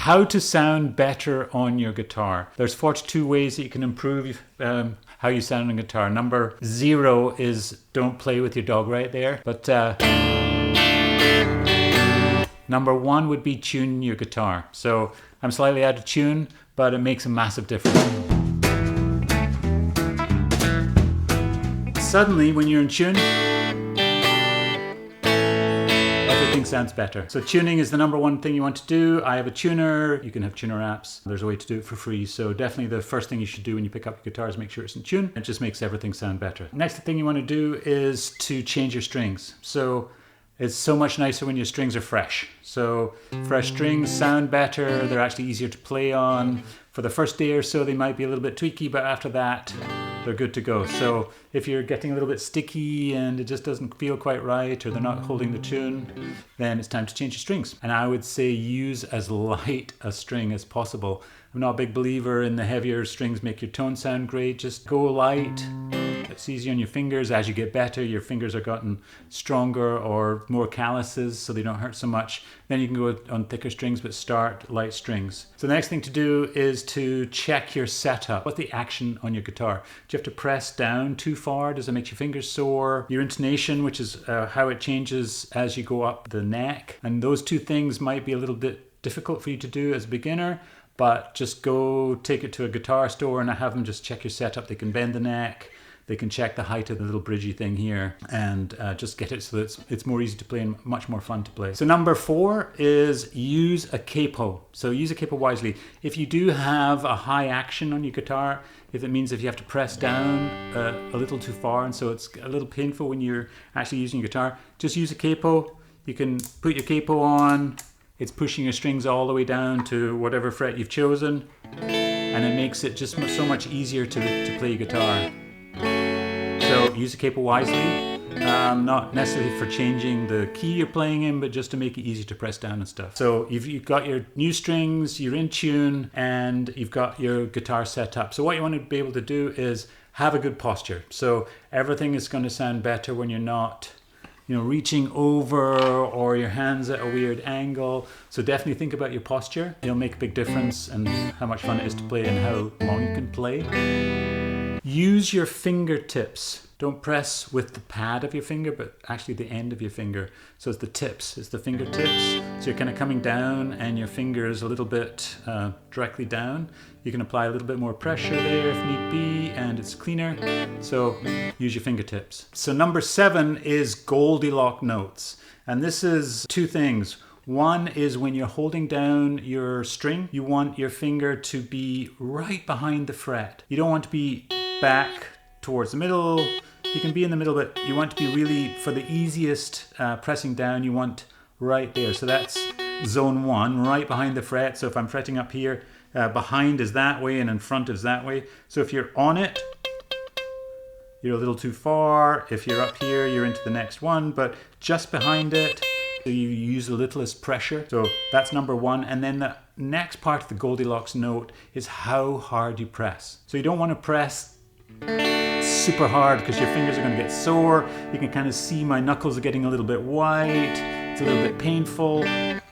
how to sound better on your guitar. There's 42 ways that you can improve how you sound on guitar. Number 0 is don't play with your dog right there. But number 1 would be tune your guitar. So I'm slightly out of tune, but it makes a massive difference. Suddenly, when you're in tune, everything sounds better. So tuning is the number 1 thing you want to do. I have a tuner. You can have tuner apps. There's a way to do it for free. So definitely the first thing you should do when you pick up your guitar is make sure it's in tune. It just makes everything sound better. Next thing you want to do is to change your strings. So it's so much nicer when your strings are fresh. So fresh strings sound better. They're actually easier to play on. For the first day or so, they might be a little bit tweaky, but after that, they're good to go. So if you're getting a little bit sticky and it just doesn't feel quite right, or they're not holding the tune, then it's time to change your strings. And I would say use as light a string as possible. I'm not a big believer in the heavier strings make your tone sound great. Just go light. It's easier on your fingers. As you get better, your fingers are gotten stronger or more calluses so they don't hurt so much. Then you can go on thicker strings, but start light strings. So the next thing to do is to check your setup. What's the action on your guitar? Do you have to press down too far? Does it make your fingers sore? Your intonation, which is how it changes as you go up the neck. And those two things might be a little bit difficult for you to do as a beginner, but just go take it to a guitar store and have them just check your setup. They can bend the neck. They can check the height of the little bridgy thing here and just get it so that it's more easy to play and much more fun to play. So number 4 is use a capo. So use a capo wisely. If you do have a high action on your guitar, if it means if you have to press down a little too far and so it's a little painful when you're actually using your guitar, just use a capo. You can put your capo on. It's pushing your strings all the way down to whatever fret you've chosen, and it makes it just so much easier to play your guitar. So use a capo wisely, not necessarily for changing the key you're playing in, but just to make it easy to press down and stuff. So you've got your new strings, you're in tune, and you've got your guitar set up. So what you want to be able to do is have a good posture. So everything is going to sound better when you're not reaching over or your hands at a weird angle. So definitely think about your posture. It'll make a big difference and how much fun it is to play and how long you can play. Use your fingertips. Don't press with the pad of your finger, but actually the end of your finger. So it's the tips, it's the fingertips. So you're kind of coming down and your finger is a little bit directly down. You can apply a little bit more pressure there if need be, and it's cleaner. So use your fingertips. So number 7 is Goldilocks notes. And this is 2 things. One is when you're holding down your string, you want your finger to be right behind the fret. You don't want to be back towards the middle. You can be in the middle, but you want to be really, for the easiest pressing down, you want right there. So that's zone 1, right behind the fret. So if I'm fretting up here, behind is that way and in front is that way. So if you're on it, you're a little too far. If you're up here, you're into the next one, but just behind it, so you use the littlest pressure. So that's number 1. And then the next part of the Goldilocks note is how hard you press. So you don't want to press super hard because your fingers are going to get sore. You can kind of see my knuckles are getting a little bit white. It's a little bit painful.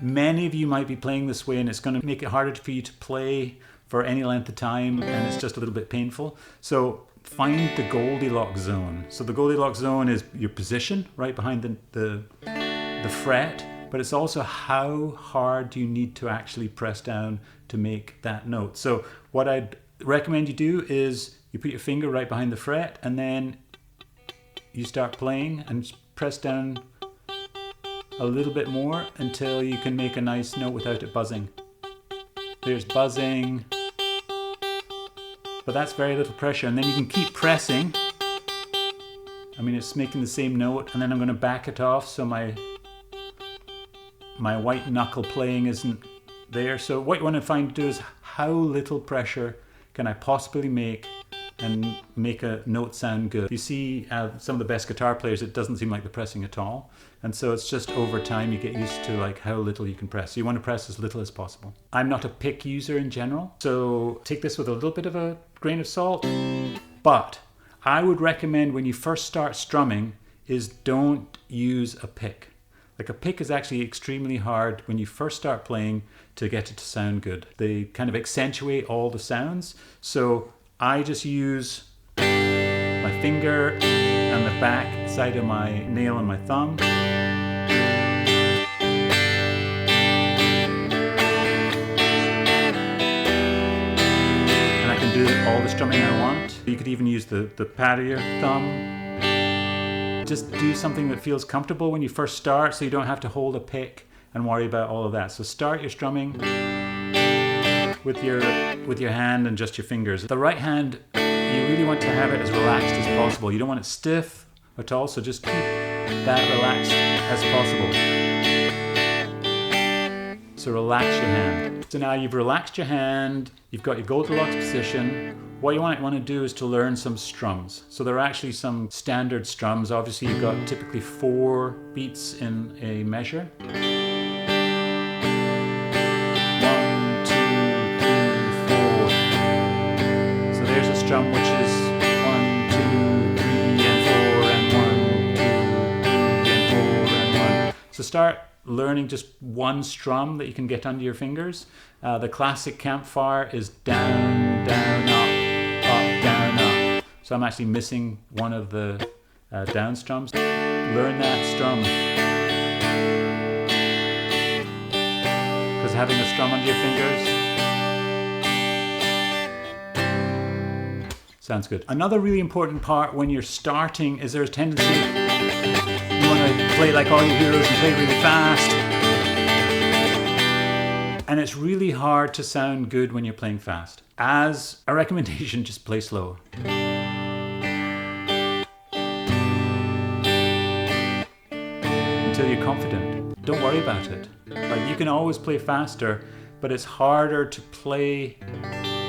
Many of you might be playing this way and it's going to make it harder for you to play for any length of time, and it's just a little bit painful. So find the Goldilocks zone. So the Goldilocks zone is your position right behind the fret, but it's also how hard do you need to actually press down to make that note. So what I'd recommend you do is you put your finger right behind the fret and then you start playing and press down a little bit more until you can make a nice note without it buzzing. There's buzzing, but that's very little pressure, and then you can keep pressing. I mean, it's making the same note, and then I'm going to back it off so my white knuckle playing isn't there. So what you want to do is how little pressure can I possibly make and make a note sound good. You see some of the best guitar players, it doesn't seem like they're pressing at all. And so it's just over time you get used to like how little you can press. So you want to press as little as possible. I'm not a pick user in general, so take this with a little bit of a grain of salt. But I would recommend when you first start strumming is don't use a pick. Like a pick is actually extremely hard when you first start playing to get it to sound good. They kind of accentuate all the sounds. So I just use my finger and the back side of my nail and my thumb. And I can do all the strumming I want. You could even use the pad of your thumb. Just do something that feels comfortable when you first start so you don't have to hold a pick and worry about all of that. So start your strumming with your hand and just your fingers. The right hand, you really want to have it as relaxed as possible. You don't want it stiff at all, so just keep that relaxed as possible. So relax your hand. So now you've relaxed your hand, you've got your Goldilocks position. What you want to do is to learn some strums. So there are actually some standard strums. Obviously you've got typically 4 beats in a measure. 1, 2, 3, 4. So there's a strum which is 1, 2, 3, and 4, and 1, 2, 3, and 4, and 1. So start learning just one strum that you can get under your fingers. The classic campfire is down, down, up, down, up. So I'm actually missing one of the down strums. Learn that strum. Because having a strum under your fingers sounds good. Another really important part when you're starting is there's a tendency you want to play like all your heroes and play really fast. And it's really hard to sound good when you're playing fast. As a recommendation, just play slow. Until you're confident. Don't worry about it. Like, you can always play faster, but it's harder to play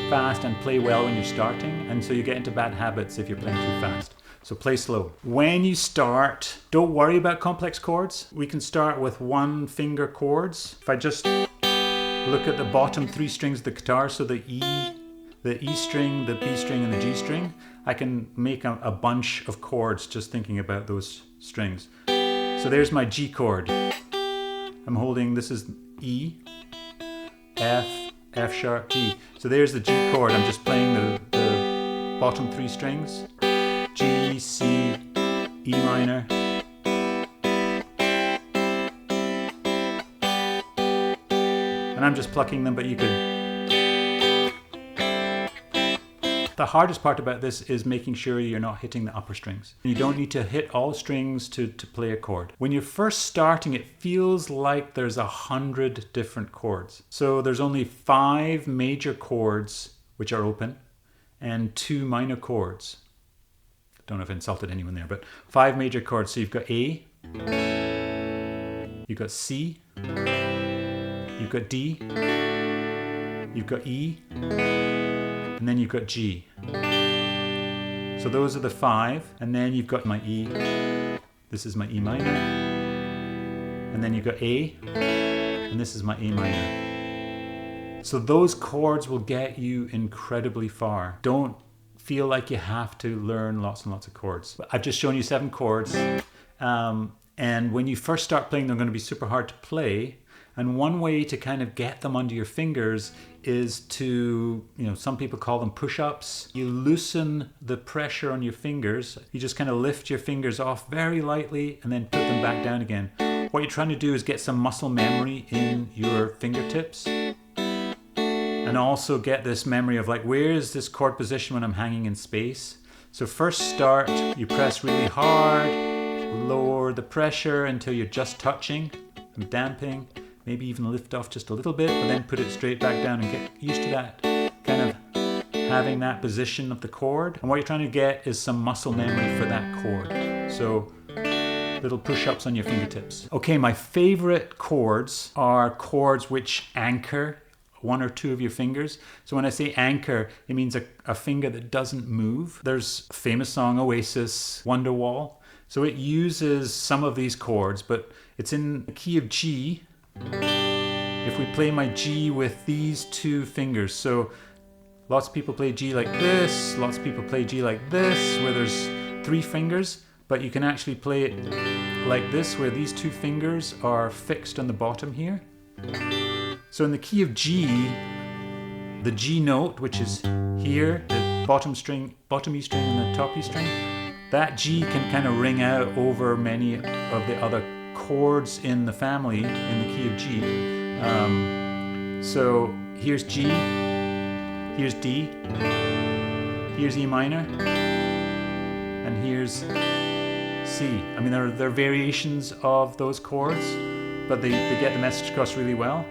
fast and play well when you're starting, and so you get into bad habits if you're playing too fast. So play slow. When you start, don't worry about complex chords. We can start with 1 finger chords. If I just look at the bottom 3 strings of the guitar, so the E string, the B string, and the G string, I can make a bunch of chords just thinking about those strings. So there's my G chord. I'm holding, this is E, F, F sharp, G. So there's the G chord. I'm just playing the bottom 3 strings. G, C, E minor. And I'm just plucking them, but you could... The hardest part about this is making sure you're not hitting the upper strings. You don't need to hit all strings to play a chord. When you're first starting, it feels like there's 100 different chords. So there's only 5 major chords which are open and 2 minor chords. Don't know if I insulted anyone there, but 5 major chords. So you've got A, you've got C, you've got D, you've got E, and then you've got G. So those are the 5, and then you've got my E. This is my E minor. And then you've got A, and this is my A minor. So those chords will get you incredibly far. Don't feel like you have to learn lots and lots of chords. I've just shown you 7 chords, and when you first start playing, they're going to be super hard to play. And one way to kind of get them under your fingers is to, some people call them push-ups. You loosen the pressure on your fingers. You just kind of lift your fingers off very lightly and then put them back down again. What you're trying to do is get some muscle memory in your fingertips. And also get this memory of like, where is this chord position when I'm hanging in space? So first start, you press really hard, lower the pressure until you're just touching and damping, maybe even lift off just a little bit, but then put it straight back down and get used to that kind of having that position of the chord. And what you're trying to get is some muscle memory for that chord. So little push-ups on your fingertips. Okay, my favorite chords are chords which anchor 1 or 2 of your fingers. So when I say anchor, it means a finger that doesn't move. There's a famous song, Oasis, Wonderwall. So it uses some of these chords, but it's in the key of G. If we play my G with these 2 fingers, so lots of people play G like this, lots of people play G like this, where there's 3 fingers. but you can actually play it like this, where these two fingers are fixed on the bottom here. So in the key of G, the G note, which is here, the bottom E string and the top E string, that G can kind of ring out over many of the other chords in the family in the key of G. So here's G, here's D, here's E minor, and here's C. I mean, there are variations of those chords, but they get the message across really well.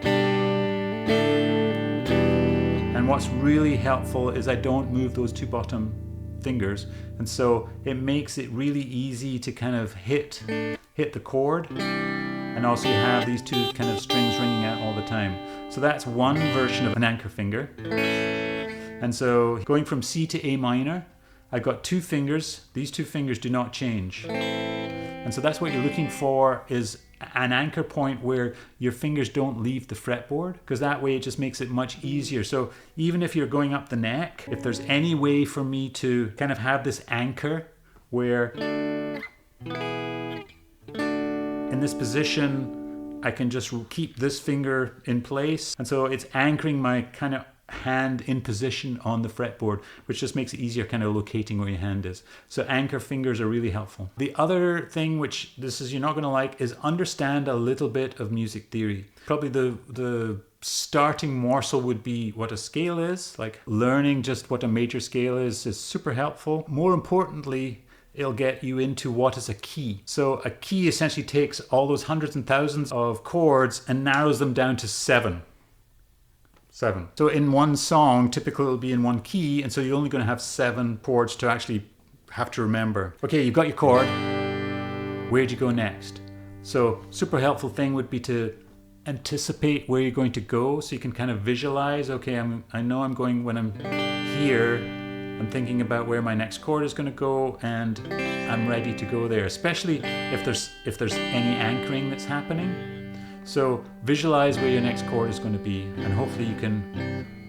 And what's really helpful is I don't move those two bottom fingers, and so it makes it really easy to kind of hit the chord, and also you have these two kind of strings ringing out all the time. So that's one version of an anchor finger. And so going from C to A minor, I've got two fingers. These two fingers do not change. And so that's what you're looking for, is an anchor point where your fingers don't leave the fretboard, because that way it just makes it much easier. So even if you're going up the neck, if there's any way for me to kind of have this anchor where in this position I can just keep this finger in place, and so it's anchoring my kind of hand in position on the fretboard, which just makes it easier kind of locating where your hand is. So anchor fingers are really helpful. The other thing, which you're not going to like, is understand a little bit of music theory. Probably the starting morsel would be what a scale is. Like learning just what a major scale is super helpful. More importantly, it'll get you into what is a key. So a key essentially takes all those hundreds and thousands of chords and narrows them down to seven. So in one song, typically it'll be in one key, and so you're only going to have 7 chords to actually have to remember. Okay, you've got your chord. Where'd you go next? So super helpful thing would be to anticipate where you're going to go, so you can kind of visualize, okay, I know I'm going, when I'm here, I'm thinking about where my next chord is going to go, and I'm ready to go there, especially if there's any anchoring that's happening. So visualize where your next chord is going to be, and hopefully you can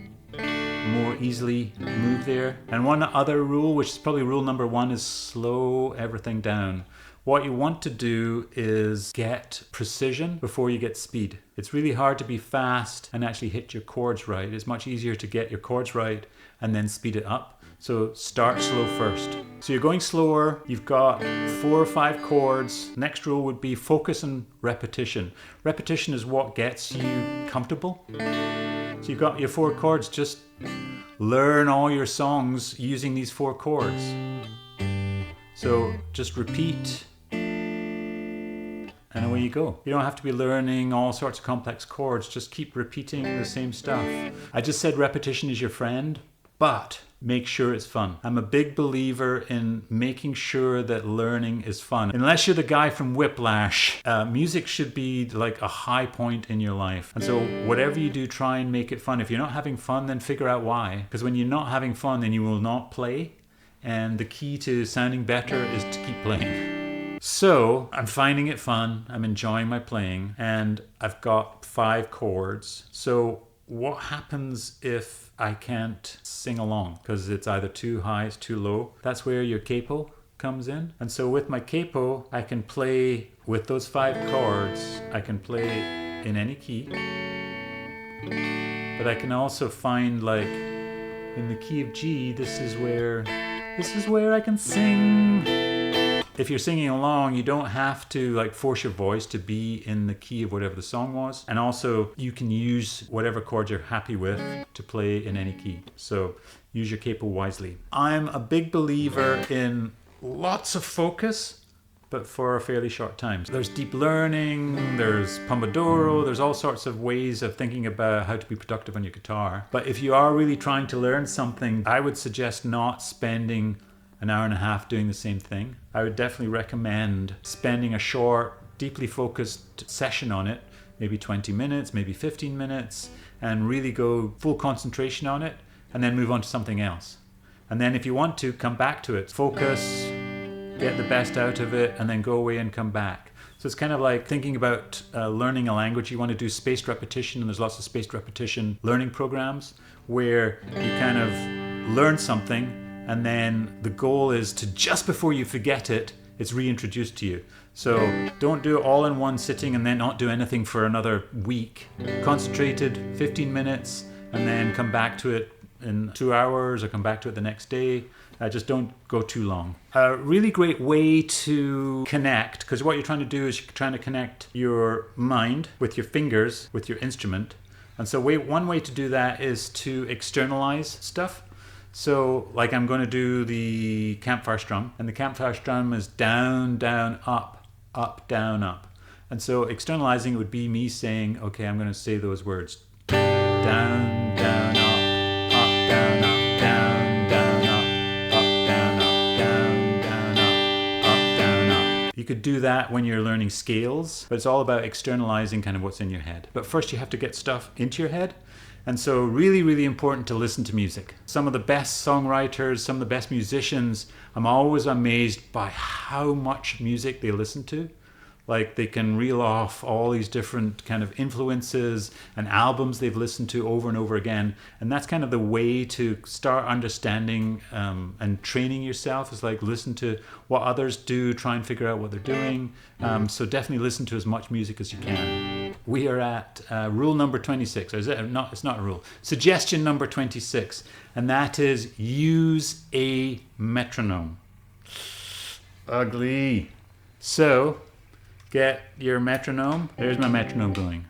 more easily move there. And one other rule, which is probably rule number 1, is slow everything down. What you want to do is get precision before you get speed. It's really hard to be fast and actually hit your chords right. It's much easier to get your chords right and then speed it up. So start slow first. So you're going slower, you've got 4 or 5 chords. Next rule would be focus and repetition. Repetition is what gets you comfortable. So you've got your 4 chords, just learn all your songs using these 4 chords. So just repeat, and away you go. You don't have to be learning all sorts of complex chords, just keep repeating the same stuff. I just said repetition is your friend, but make sure it's fun. I'm a big believer in making sure that learning is fun. Unless you're the guy from Whiplash, music should be like a high point in your life. And so whatever you do, try and make it fun. If you're not having fun, then figure out why. Because when you're not having fun, then you will not play. And the key to sounding better is to keep playing. So I'm finding it fun. I'm enjoying my playing. And I've got 5 chords. So what happens if I can't sing along because it's either too high, it's too low? That's where your capo comes in. And so with my capo, I can play with those 5 chords. I can play in any key, but I can also find, like in the key of G, this is where I can sing. If you're singing along, you don't have to like force your voice to be in the key of whatever the song was. And also you can use whatever chord you're happy with to play in any key. So use your capo wisely. I'm a big believer in lots of focus, but for a fairly short time. There's deep learning, there's Pomodoro, there's all sorts of ways of thinking about how to be productive on your guitar. But if you are really trying to learn something, I would suggest not spending an hour and a half doing the same thing. I would definitely recommend spending a short, deeply focused session on it, maybe 20 minutes, maybe 15 minutes, and really go full concentration on it, and then move on to something else. And then if you want to, come back to it. Focus, get the best out of it, and then go away and come back. So it's kind of like thinking about learning a language. You want to do spaced repetition, and there's lots of spaced repetition learning programs where you kind of learn something, and then the goal is to, just before you forget it, it's reintroduced to you. So don't do it all in one sitting and then not do anything for another week. Concentrated 15 minutes and then come back to it in 2 hours or come back to it the next day. Just don't go too long. A really great way to connect, because what you're trying to do is you're trying to connect your mind with your fingers, with your instrument. And so one way to do that is to externalize stuff. So like I'm going to do the campfire strum, and the campfire strum is down, down, up, up, down, up. And so externalizing it would be me saying, okay, I'm going to say those words. Down, down, up, down, up, down, down, up, down, up, down, down, up, down, up. You could do that when you're learning scales, but it's all about externalizing kind of what's in your head. But first you have to get stuff into your head. And so really, really important to listen to music. Some of the best songwriters, some of the best musicians, I'm always amazed by how much music they listen to. Like they can reel off all these different kind of influences and albums they've listened to over and over again. And that's kind of the way to start understanding and training yourself, is like listen to what others do, try and figure out what they're doing. So definitely listen to as much music as you can. We are at rule number 26, or is it not? It's not a rule. Suggestion number 26, and that is use a metronome. Ugly. So get your metronome. There's my metronome going.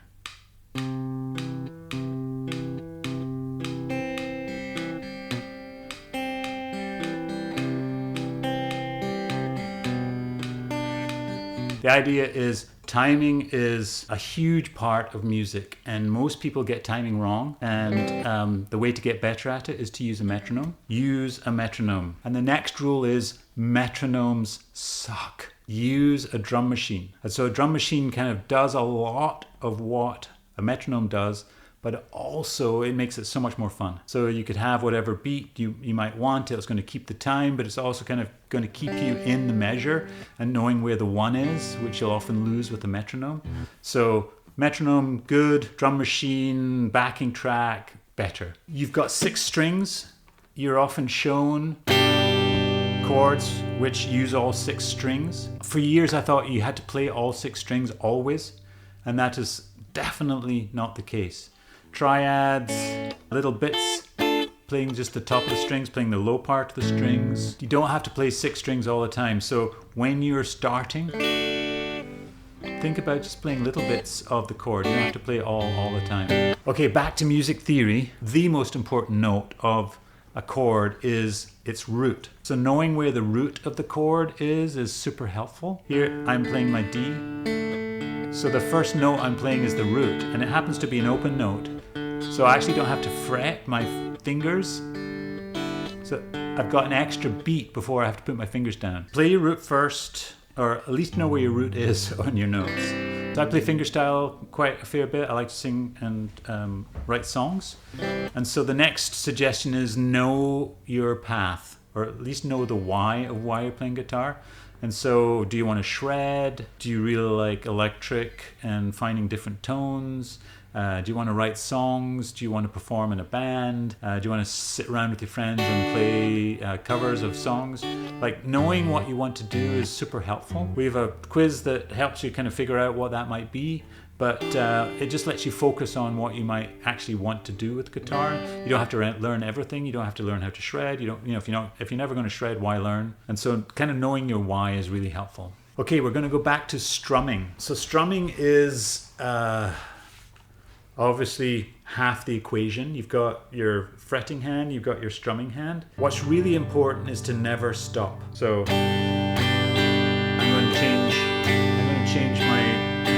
The idea is timing is a huge part of music, and most people get timing wrong, and the way to get better at it is to use a metronome. Use a metronome. And the next rule is metronomes suck. Use a drum machine. And so a drum machine kind of does a lot of what a metronome does, but also it makes it so much more fun. So you could have whatever beat you might want. It's going to keep the time, but it's also kind of going to keep you in the measure and knowing where the one is, which you'll often lose with a metronome. So metronome, good. Drum machine, backing track, better. You've got 6 strings. You're often shown chords which use all 6 strings. For years I thought you had to play all 6 strings always, and that is definitely not the case. Triads, little bits, playing just the top of the strings, playing the low part of the strings. You don't have to play 6 strings all the time. So when you're starting, think about just playing little bits of the chord. You don't have to play it all the time. Okay, back to music theory. The most important note of a chord is its root. So knowing where the root of the chord is super helpful. Here I'm playing my D. So the first note I'm playing is the root, and it happens to be an open note. So I actually don't have to fret my fingers. So I've got an extra beat before I have to put my fingers down. Play your root first, or at least know where your root is on your notes. So I play fingerstyle quite a fair bit. I like to sing and write songs. And so the next suggestion is know your path, or at least know the why of why you're playing guitar. And so do you want to shred? Do you really like electric and finding different tones? Do you want to write songs? Do you want to perform in a band? Do you want to sit around with your friends and play covers of songs? Like, knowing what you want to do is super helpful. We have a quiz that helps you kind of figure out what that might be, but it just lets you focus on what you might actually want to do with guitar. You don't have to learn everything. You don't have to learn how to shred. If you're never going to shred, why learn? And so kind of knowing your why is really helpful. Okay, we're going to go back to strumming. So strumming is obviously half the equation. You've got your fretting hand, you've got your strumming hand. What's really important is to never stop. So I'm going to change my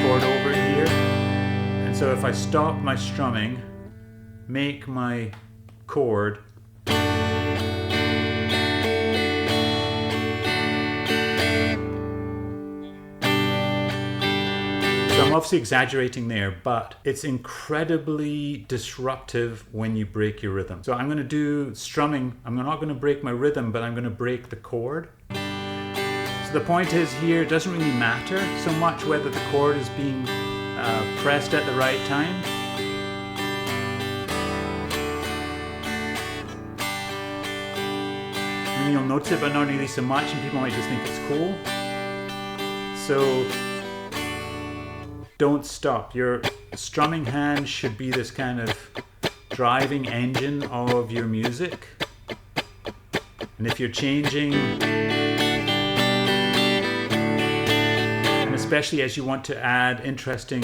chord over here. And so if I stop my strumming, make my chord I'm obviously exaggerating there, but it's incredibly disruptive when you break your rhythm. So I'm going to do strumming. I'm not going to break my rhythm, but I'm going to break the chord. So the point is here, it doesn't really matter so much whether the chord is being pressed at the right time. And you'll notice it, but not nearly so much, and people might just think it's cool. So don't stop. Your strumming hand should be this kind of driving engine of your music. And if you're changing, and especially as you want to add interesting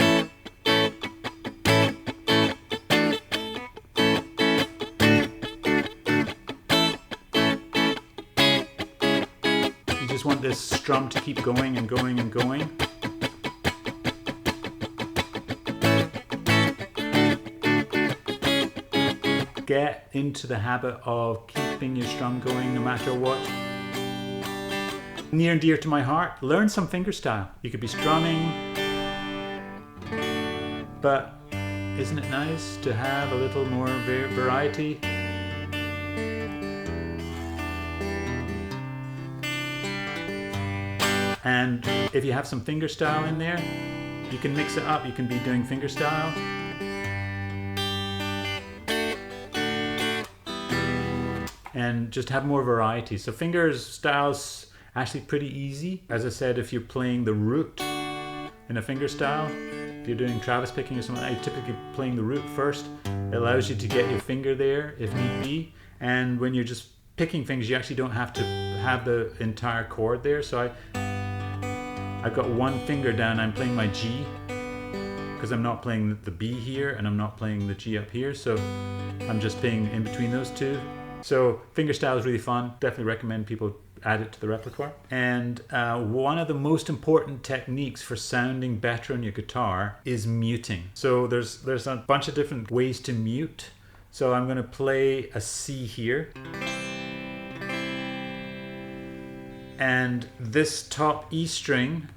want this strum to keep going and going and going. Get into the habit of keeping your strum going no matter what. Near and dear to my heart, learn some fingerstyle. You could be strumming, but isn't it nice to have a little more variety? And if you have some fingerstyle in there, you can mix it up. You can be doing fingerstyle. And just have more variety. So fingerstyle's actually pretty easy. As I said, if you're playing the root in a fingerstyle, if you're doing Travis picking or something, you're typically playing the root first. It allows you to get your finger there if need be. And when you're just picking things, you actually don't have to have the entire chord there. So I've got one finger down, I'm playing my G because I'm not playing the B here and I'm not playing the G up here, so I'm just playing in between those two. So fingerstyle is really fun. Definitely recommend people add it to the repertoire. And one of the most important techniques for sounding better on your guitar is muting. So there's a bunch of different ways to mute. So I'm going to play a C here. And this top E string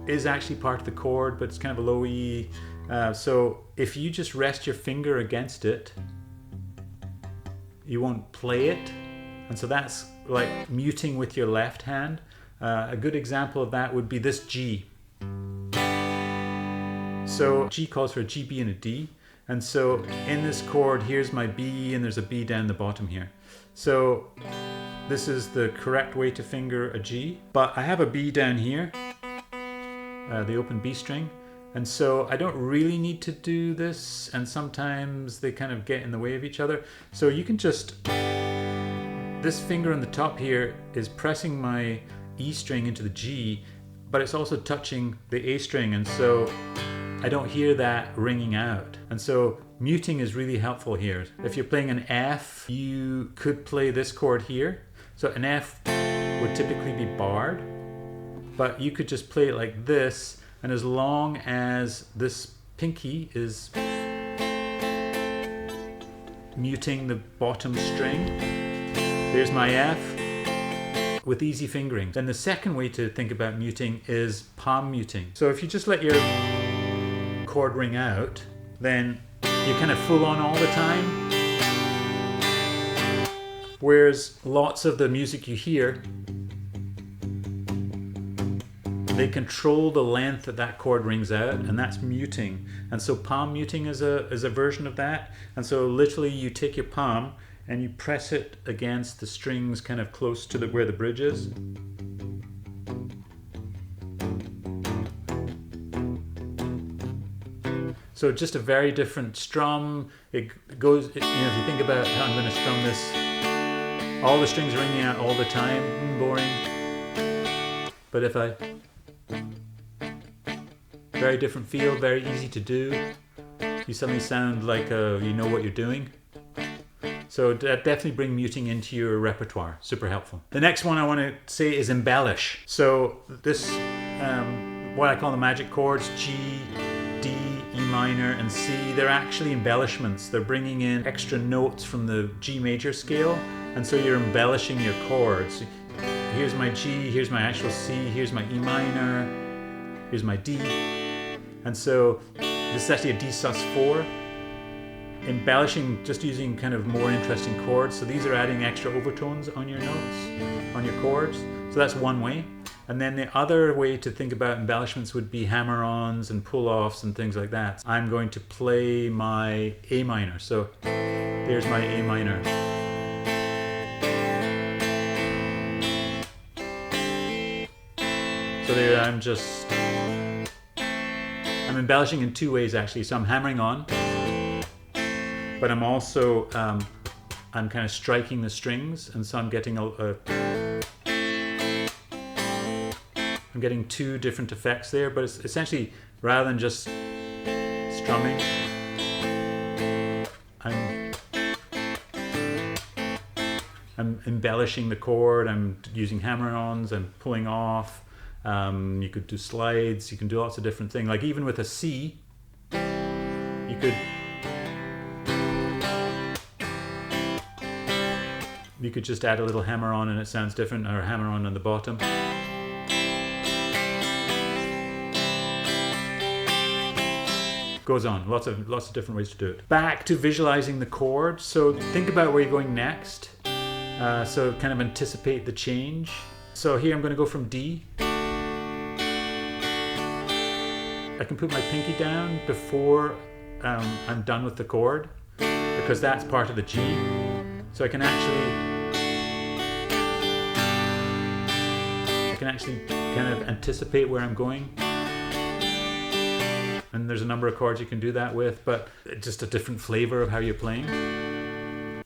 is actually part of the chord, but it's kind of a low E. So if you just rest your finger against it, you won't play it. And so that's like muting with your left hand. A good example of that would be this G. So G calls for a G, B, and a D. And so in this chord, here's my B, and there's a B down the bottom here. So this is the correct way to finger a G, but I have a B down here, the open B string, and so I don't really need to do this, and sometimes they kind of get in the way of each other. So you can just, this finger on the top here is pressing my E string into the G, but it's also touching the A string, and so I don't hear that ringing out. And so muting is really helpful here. If you're playing an F, you could play this chord here. So an F would typically be barred, but you could just play it like this, and as long as this pinky is muting the bottom string, there's my F with easy fingering. Then the second way to think about muting is palm muting. So if you just let your chord ring out, then you're kind of full on all the time. Whereas lots of the music you hear, they control the length that that chord rings out, and that's muting. And so palm muting is a version of that. And so literally you take your palm and you press it against the strings kind of close to where the bridge is. So just a very different strum. It goes, if you think about how I'm going to strum this, all the strings are ringing out all the time, boring. But if I, very different feel, very easy to do. You suddenly sound like you know what you're doing. So definitely bring muting into your repertoire, super helpful. The next one I want to say is embellish. So this, what I call the magic chords, G, D, E minor, and C, they're actually embellishments. They're bringing in extra notes from the G major scale, and so you're embellishing your chords. Here's my G, here's my actual C, here's my E minor, here's my D. And so this is actually a D sus4. Embellishing, just using kind of more interesting chords. So these are adding extra overtones on your notes, on your chords. So that's one way. And then the other way to think about embellishments would be hammer-ons and pull-offs and things like that. I'm going to play my A minor. So there's my A minor. So So there I'm embellishing in two ways actually. So I'm hammering on, but I'm also I'm kind of striking the strings, and so I'm getting I'm getting two different effects there. But it's essentially, rather than just strumming, I'm embellishing the chord. I'm using hammer-ons. I'm pulling off. You could do slides. You can do lots of different things. Like even with a C, you could just add a little hammer-on and it sounds different, or hammer-on on the bottom. Goes on. Lots of different ways to do it. Back to visualizing the chord. So think about where you're going next. So kind of anticipate the change. So here I'm going to go from D. I can put my pinky down before I'm done with the chord, because that's part of the G. So I can actually kind of anticipate where I'm going. And there's a number of chords you can do that with, but just a different flavor of how you're playing.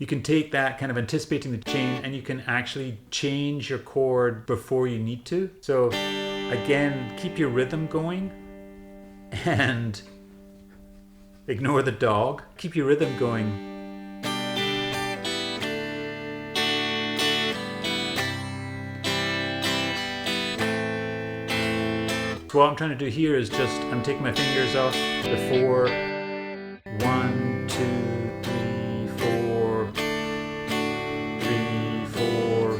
You can take that kind of anticipating the change, and you can actually change your chord before you need to. So again, keep your rhythm going and ignore the dog. Keep your rhythm going. So what I'm trying to do here is just, I'm taking my fingers off the 4, 1, 2, 3, 4, 3, 4,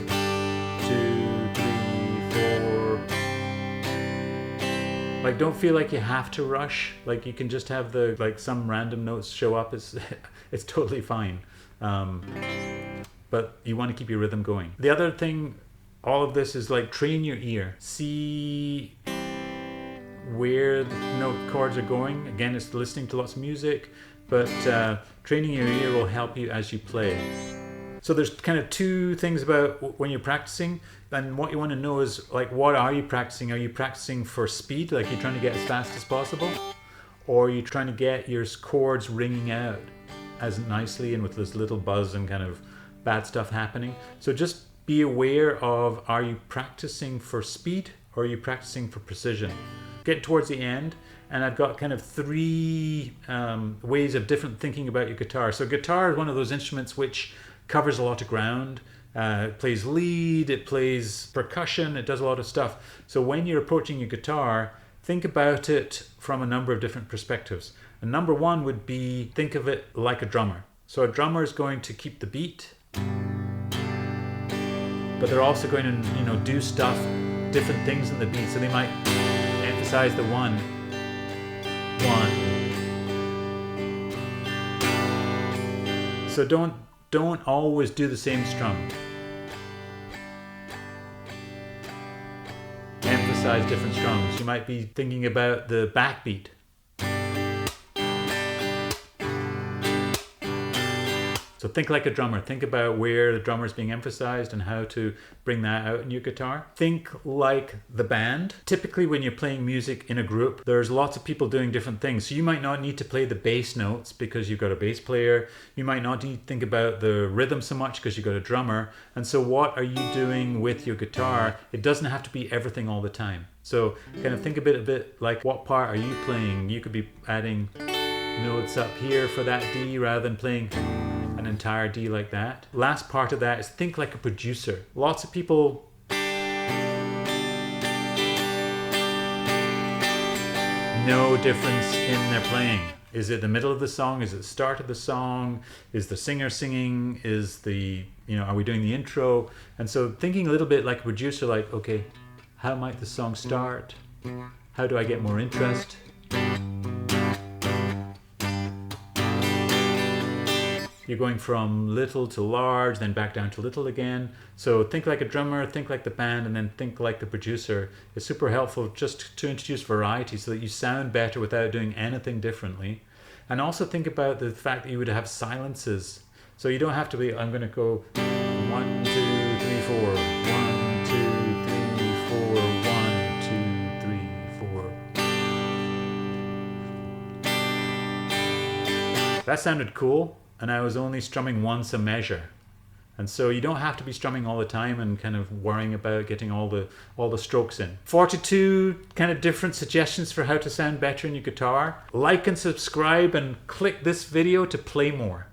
2, 3, 4. Like, don't feel like you have to rush. Like, you can just have some random notes show up. It's totally fine. But you want to keep your rhythm going. The other thing, all of this is like, train your ear. See where the note chords are going. Again, it's listening to lots of music, but training your ear will help you as you play. So there's kind of two things about when you're practicing, and what you want to know is, like, what are you practicing? Are you practicing for speed, like you're trying to get as fast as possible? Or are you trying to get your chords ringing out as nicely and with this little buzz and kind of bad stuff happening? So just be aware of, are you practicing for speed or are you practicing for precision? Get towards the end, and I've got kind of three ways of different thinking about your guitar. So guitar is one of those instruments which covers a lot of ground. It plays lead, it plays percussion, it does a lot of stuff. So when you're approaching your guitar, think about it from a number of different perspectives. And number one would be, think of it like a drummer. So a drummer is going to keep the beat, but they're also going to, do stuff, different things in the beat. So they might emphasize the one. So don't always do the same strum. Emphasize different strums. You might be thinking about the backbeat. So think like a drummer. Think about where the drummer is being emphasized and how to bring that out in your guitar. Think like the band. Typically when you're playing music in a group, there's lots of people doing different things. So you might not need to play the bass notes because you've got a bass player. You might not need to think about the rhythm so much because you've got a drummer. And so what are you doing with your guitar? It doesn't have to be everything all the time. So kind of think a bit like, what part are you playing? You could be adding notes up here for that D rather than playing an entire D like that. Last part of that is think like a producer. Lots of people no difference in their playing. Is it the middle of the song? Is it the start of the song? Is the singer singing? Is the, are we doing the intro? And so thinking a little bit like a producer, like, okay, how might the song start? How do I get more interest? You're going from little to large, then back down to little again. So think like a drummer, think like the band, and then think like the producer. It's super helpful just to introduce variety so that you sound better without doing anything differently. And also think about the fact that you would have silences. So you don't have to be, I'm going to go 1, 2, 3, 4, 1, 2, 3, 4, 1, 2, That sounded cool, and I was only strumming once a measure. And so you don't have to be strumming all the time and kind of worrying about getting all the strokes in. 42 kind of different suggestions for how to sound better in your guitar. Like and subscribe and click this video to play more.